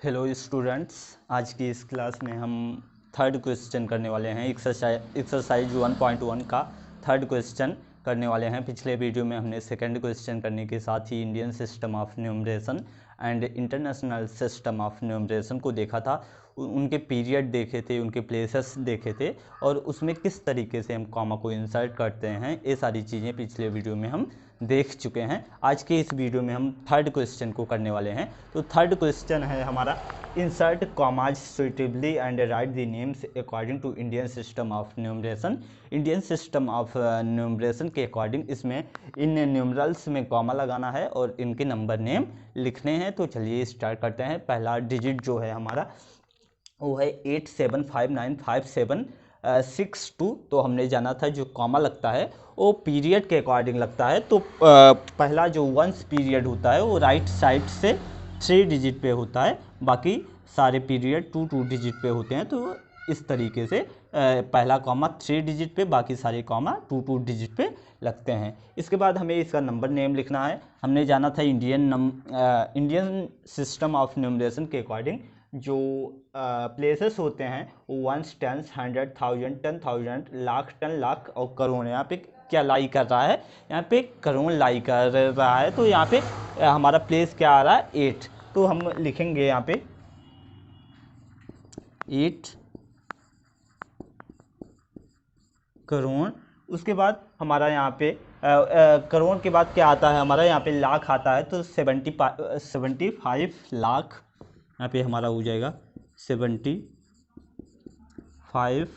Hello students, आज की इस क्लास में हम थर्ड क्वेश्चन करने वाले हैं। एक्सरसाइज 1.1 का थर्ड क्वेश्चन करने वाले हैं। पिछले वीडियो में हमने सेकंड क्वेश्चन करने के साथ ही Indian system of numeration and international system of numeration को देखा था। उनके पीरियड देखे थे, उनके प्लेसेस देखे थे और उसमें किस तरीके से हम कॉमा को इंसर्ट करते हैं, ये सारी चीज़ें पिछले वीडियो में हम देख चुके हैं। आज के इस वीडियो में हम थर्ड क्वेश्चन को करने वाले हैं। तो थर्ड क्वेश्चन है हमारा, insert commas suitably and write the names according to Indian system of numeration. Indian system of numeration के अकॉर्डिंग इसमें इन न्यूमरल्स में कॉमा लगाना है और इनके नंबर नेम लिखने हैं। तो चलिए स्टार्ट करते हैं। पहला डिजिट जो है हमारा वो है 87595762। तो हमने जाना था जो कॉमा लगता है वो पीरियड के अकॉर्डिंग लगता है। तो पहला जो वंस पीरियड होता है वो राइट साइड से 3 डिजिट पे होता है, बाकी सारे पीरियड 2 डिजिट पे होते हैं। तो इस तरीके से पहला कॉमा 3 डिजिट पे, बाकी सारे कॉमा 2 डिजिट पे लगते हैं। इसके बाद हमें इसका नंबर नेम लिखना है। हमने जाना था इंडियन सिस्टम ऑफ न्यूमरेशन के अकॉर्डिंग जो प्लेसेस होते हैं वो 1, 10, 100, 1000, 10,000, लाख, 10 लाख और करोड़। यहाँ पे क्या लाई कर रहा है? यहाँ पे करोड़ लाई कर रहा है। तो यहाँ पे हमारा प्लेस क्या आ रहा है? 8। तो हम लिखेंगे यहाँ पे 8 करोड़। उसके बाद हमारा यहाँ पे करोड़ के बाद क्या आता है? हमारा यहाँ पे लाख आता है। तो 75 लाख यहाँ पे हमारा हो जाएगा 75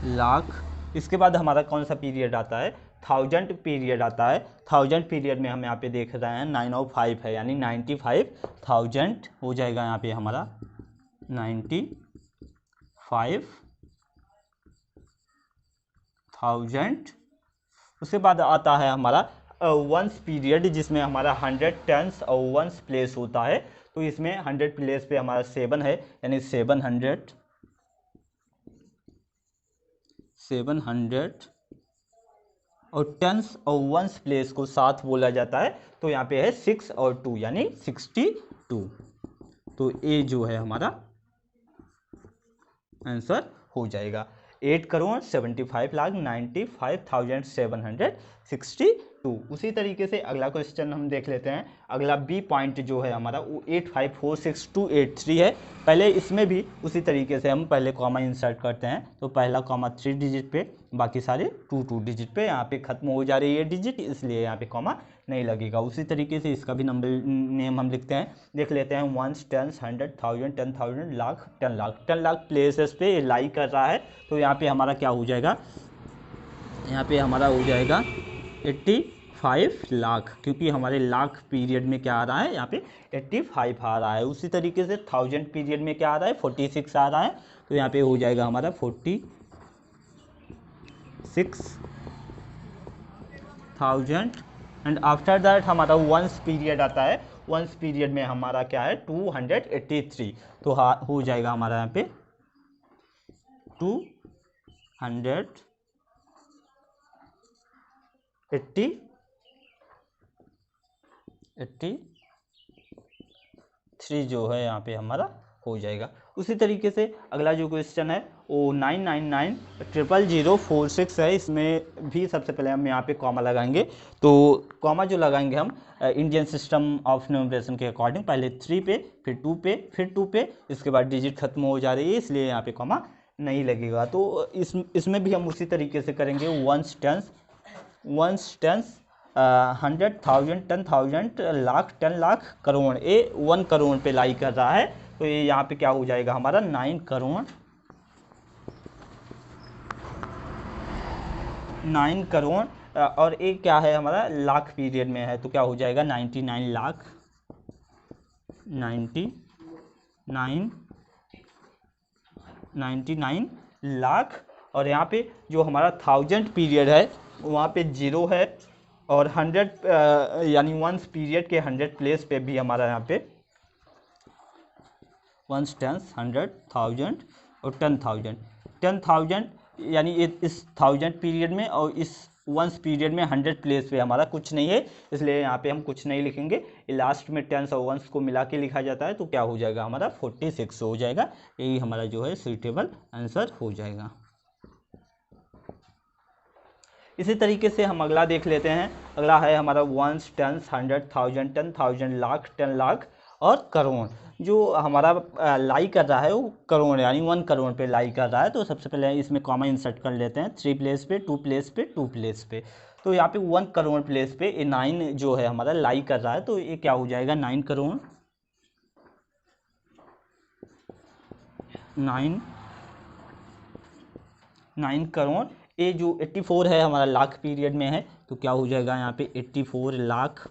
लाख। इसके बाद हमारा कौन सा पीरियड आता है? 1000 पीरियड आता है। 1000 पीरियड में हम यहाँ पे देख रहे हैं 905 है, यानी 95,000 हो जाएगा यहाँ पे हमारा 95,000। उसके बाद आता है हमारा वंस पीरियड, जिसमें हमारा 100 टेंस और वंस प्लेस होता है। तो इसमें 100 प्लेस पे हमारा 7 है, यानी 700 और टेंस और वंस प्लेस को साथ बोला जाता है। तो यहाँ पे है 6 और 2, यानी 62। तो ये जो है हमारा आंसर हो जाएगा 8 करोड़ 75 लाख 95,762। उसी तरीके से अगला क्वेश्चन हम देख लेते हैं। अगला बी पॉइंट जो है हमारा वो 8546,283 है। पहले इसमें भी उसी तरीके से हम पहले कॉमा इंसर्ट करते हैं। तो पहला कॉमा 3 डिजिट पे, बाकी सारे 2 डिजिट पे। यहाँ पे खत्म हो जा रही है डिजिट, इसलिए यहाँ पे कॉमा नहीं लगेगा। उसी तरीके से इसका भी नंबर नेम हम लिखते हैं, देख लेते हैं। 1, 10, 100, 1000, 10,000, लाख, 10 लाख। 10 लाख प्लेसेस पे लाई कर रहा है। तो यहाँ पे हमारा क्या हो जाएगा? यहाँ पे हमारा हो जाएगा 85 लाख, क्योंकि हमारे लाख पीरियड में क्या आ रहा है? यहाँ पे 85 आ रहा है। उसी तरीके से 1000 पीरियड में क्या आ रहा है? 46 आ रहा है। तो यहाँ पे हो जाएगा हमारा 46,000। एंड आफ्टर दैट हमारा वंस पीरियड आता है। वंस पीरियड में हमारा क्या है? 283। तो हो जाएगा हमारा यहाँ पे 283 जो है यहाँ पे हमारा हो जाएगा। उसी तरीके से अगला जो क्वेश्चन है वो 999,000,046 है। इसमें भी सबसे पहले हम यहाँ पे कॉमा लगाएंगे। तो कॉमा जो लगाएंगे हम इंडियन सिस्टम ऑफ न्यूमरेशन के अकॉर्डिंग, पहले 3 पे, फिर 2 पे, फिर 2 पे। इसके बाद डिजिट खत्म हो जा रही है, इसलिए यहाँ पे कॉमा नहीं लगेगा। तो इसमें भी हम उसी तरीके से करेंगे। 1, 10, 100, 1000, 10,000, लाख, 10 लाख, करोड़। ये 1 करोड़ पे लाई कर रहा है। तो ये यहाँ पे क्या हो जाएगा हमारा? 9 करोड़। 9 करोड़ और एक क्या है हमारा? लाख पीरियड में है। तो क्या हो जाएगा? 99 लाख, 99 लाख। और यहाँ पे जो हमारा 1000 पीरियड है वहाँ पे 0 है, और 100 यानी वंस पीरियड के 100 प्लेस पे भी हमारा यहाँ पे 1, 10, 100, 1000 और 10,000 यानी इस 1000 पीरियड में और इस वंस पीरियड में 100 प्लेस पे हमारा कुछ नहीं है, इसलिए यहाँ पे हम कुछ नहीं लिखेंगे। लास्ट में टेंस और वंस को मिला के लिखा जाता है, तो क्या हो जाएगा हमारा 46 हो जाएगा। यही हमारा जो है सूटेबल आंसर हो जाएगा। इसी तरीके से हम अगला देख लेते हैं। अगला है हमारा वंस, टेंस, 100, 1000, 10,000, लाख, 10 लाख और करोड़। जो हमारा लाई कर रहा है वो करोड़ यानी 1 करोड़ पे लाई कर रहा है, तो सबसे पहले इसमें कॉमा इंसर्ट कर लेते हैं। 3 प्लेस पे, 2 प्लेस पे, 2 प्लेस पे। तो यहाँ पे 1 करोड़ प्लेस पे ये 9 जो है हमारा लाई कर रहा है, तो ये क्या हो जाएगा 9 करोड़, 9 करोड़। ये जो 84 है हमारा लाख पीरियड में है, तो क्या हो जाएगा यहाँ पे 84 लाख।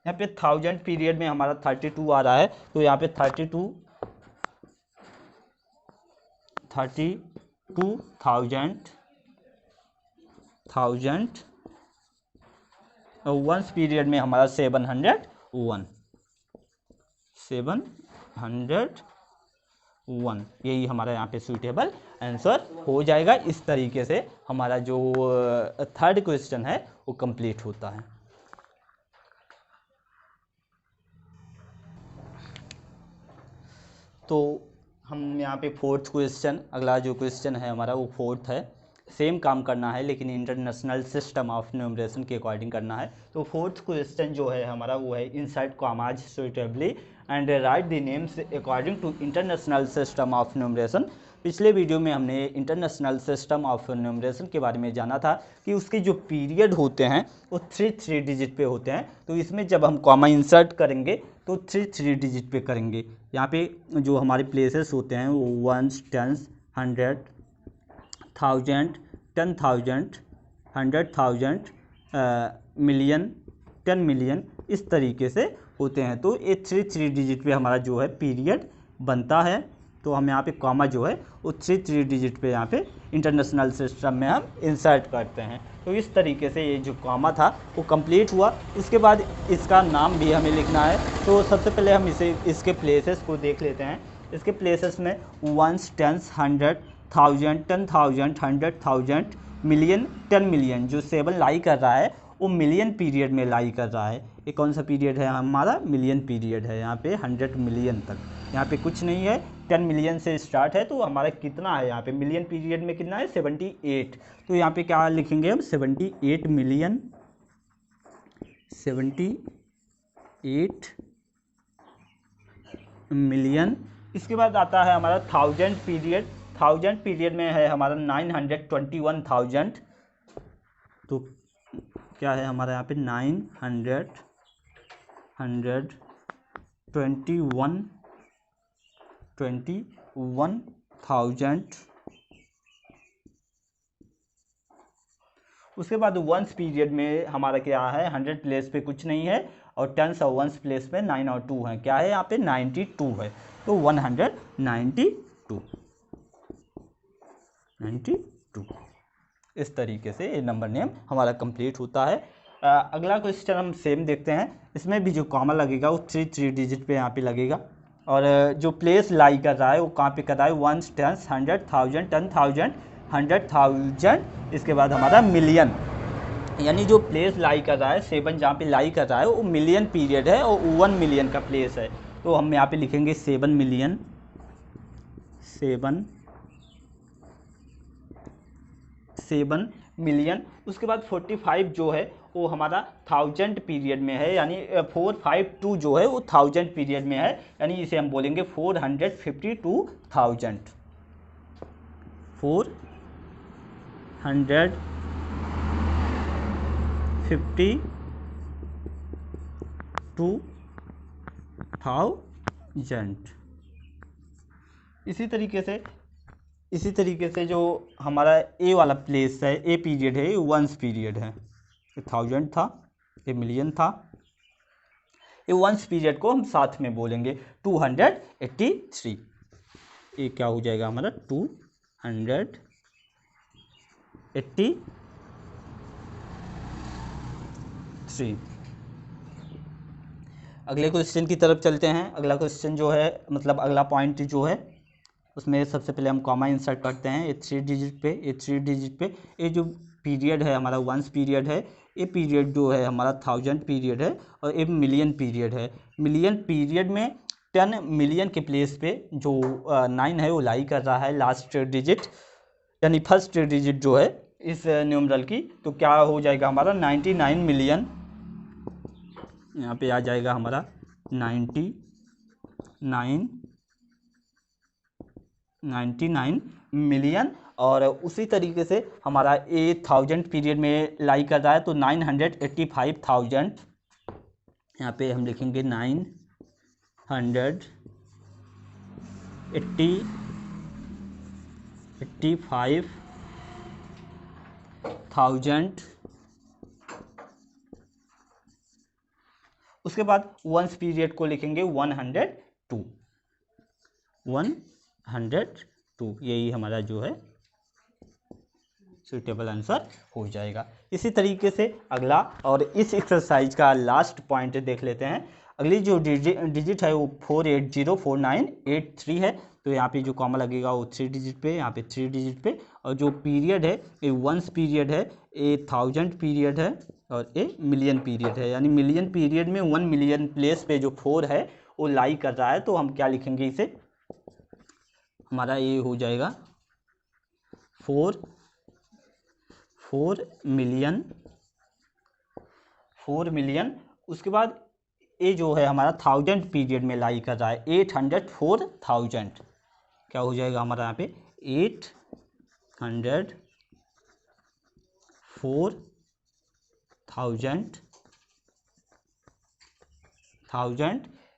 यहाँ पे 1000 पीरियड में हमारा 32 आ रहा है, तो यहाँ पे 32,000 वंस पीरियड में हमारा 701, यही हमारा यहाँ पे सूटेबल आंसर हो जाएगा। इस तरीके से हमारा जो थर्ड क्वेश्चन है वो कंप्लीट होता है। तो हम यहाँ पे फोर्थ क्वेश्चन, अगला जो क्वेश्चन है हमारा वो फोर्थ है। सेम काम करना है लेकिन इंटरनेशनल सिस्टम ऑफ न्यूमरेशन के अकॉर्डिंग करना है। तो फोर्थ क्वेश्चन जो है हमारा वो है insert commas suitably and write the names according to international system of numeration. पिछले वीडियो में हमने इंटरनेशनल सिस्टम ऑफ न्यूमरेशन के बारे में जाना था कि उसके जो पीरियड होते हैं वो 3 डिजिट पे होते हैं। तो इसमें जब हम कॉमा इंसर्ट करेंगे तो 3 डिजिट पे करेंगे। यहाँ पे जो हमारे प्लेसेस होते हैं वो वंस, टेंस, 100, 1000, 10,000, 100,000, मिलियन, 10 मिलियन, इस तरीके से होते हैं। तो ये 3 डिजिट पे हमारा जो है पीरियड बनता है। तो हम यहाँ पे कॉमा जो है वो 3 डिजिट पे यहाँ पे इंटरनेशनल सिस्टम में हम इंसर्ट करते हैं। तो इस तरीके से ये जो कॉमा था वो कंप्लीट हुआ। इसके बाद इसका नाम भी हमें लिखना है। तो सबसे पहले हम इसके प्लेसेस को देख लेते हैं। इसके प्लेसेस में वंस, टेंस, 100, 1000, 10,000, 100,000, मिलियन, 10 मिलियन। जो 7 लाई कर रहा है वो मिलियन पीरियड में लाई कर रहा है। ये कौन सा पीरियड है हमारा? मिलियन पीरियड है। यहाँ पे 100 मिलियन तक, यहाँ पे कुछ नहीं है, 10 मिलियन से स्टार्ट है। तो हमारा कितना है यहाँ पे मिलियन पीरियड में कितना है? 78। तो यहाँ पे क्या लिखेंगे हम? 78 मिलियन, 78 मिलियन। इसके बाद आता है हमारा 1000 पीरियड। 1000 पीरियड में है हमारा 921,000। तो क्या है हमारा यहाँ पे 921,000। उसके बाद वंस पीरियड में हमारा क्या है? 100 प्लेस पे कुछ नहीं है और टेंस और वंस प्लेस पे 9 और 2 है। क्या है यहाँ पे? 92 है। तो 192 इस तरीके से ये नंबर नेम हमारा कंप्लीट होता है। अगला क्वेश्चन हम सेम देखते हैं। इसमें भी जो कॉमा लगेगा वो 3 डिजिट पे यहाँ पे लगेगा और जो प्लेस लाई कर रहा है वो कहाँ पे कर रहा है? Ones, tens, 100, 1000, 10,000, 100,000। इसके बाद हमारा मिलियन, यानी जो प्लेस लाई कर रहा है 7 जहाँ पे लाई कर रहा है वो मिलियन पीरियड है और 1 मिलियन का प्लेस है। तो हम यहाँ पे लिखेंगे 7 मिलियन, 7 मिलियन। उसके बाद 45 जो है वो हमारा 1000 पीरियड में है, यानी 452 जो है वो 1000 पीरियड में है, यानी इसे हम बोलेंगे 452,000। 452,000। इसी तरीके से जो हमारा ए वाला प्लेस है, ए पीरियड है, वंस पीरियड है। 1000 था, ये मिलियन था, ये वंस पीरियड को हम साथ में बोलेंगे 283। ये क्या हो जाएगा हमारा? 283। अगले क्वेश्चन की तरफ चलते हैं। अगला क्वेश्चन जो है, मतलब अगला पॉइंट जो है उसमें सबसे पहले हम कॉमा इंसर्ट करते हैं ये 3 डिजिट पे, ये जो पीरियड है हमारा वंस पीरियड है, ये पीरियड जो है हमारा 1000 पीरियड है, और ये मिलियन पीरियड है। मिलियन पीरियड में 10 मिलियन के प्लेस पे जो 9 है वो लाई कर रहा है लास्ट डिजिट, यानी फर्स्ट डिजिट जो है इस न्यूमरल की, तो क्या हो जाएगा हमारा 99 मिलियन, यहाँ पे आ जाएगा हमारा 99 मिलियन। और उसी तरीके से हमारा 1000 पीरियड में लाई कर रहा है, तो 985,000, यहाँ पे हम लिखेंगे 985,000। उसके बाद वंस पीरियड को लिखेंगे 102, यही हमारा जो है सुटेबल आंसर हो जाएगा। इसी तरीके से अगला और इस एक्सरसाइज का लास्ट पॉइंट देख लेते हैं। अगली जो डिजिट है वो 4804983 है, तो यहाँ पे जो कॉमा लगेगा वो 3 डिजिट पे, यहाँ पे 3 डिजिट पे, और जो पीरियड है ये वंस पीरियड है, ये 1000 पीरियड है, और ये मिलियन पीरियड है, यानी मिलियन पीरियड में 1 मिलियन प्लेस पे जो 4 है वो लाई कर रहा है, तो हम क्या लिखेंगे इसे, हमारा ये हो जाएगा 4 मिलियन। उसके बाद ये जो है हमारा 1000 पीरियड में लाई कर रहा है, 804,000, क्या हो जाएगा हमारा यहाँ पे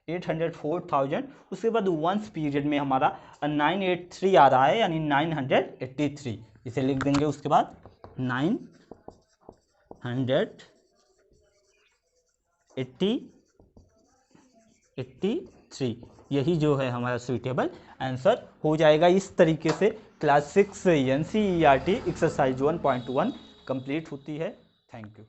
804,000। उसके बाद वंस पीरियड में हमारा 983 आ रहा है, यानी 983, इसे लिख देंगे। उसके बाद 983, यही जो है हमारा सुइटेबल आंसर हो जाएगा। इस तरीके से क्लास 6 NCERT एक्सरसाइज 1.1 कंप्लीट होती है। Thank you.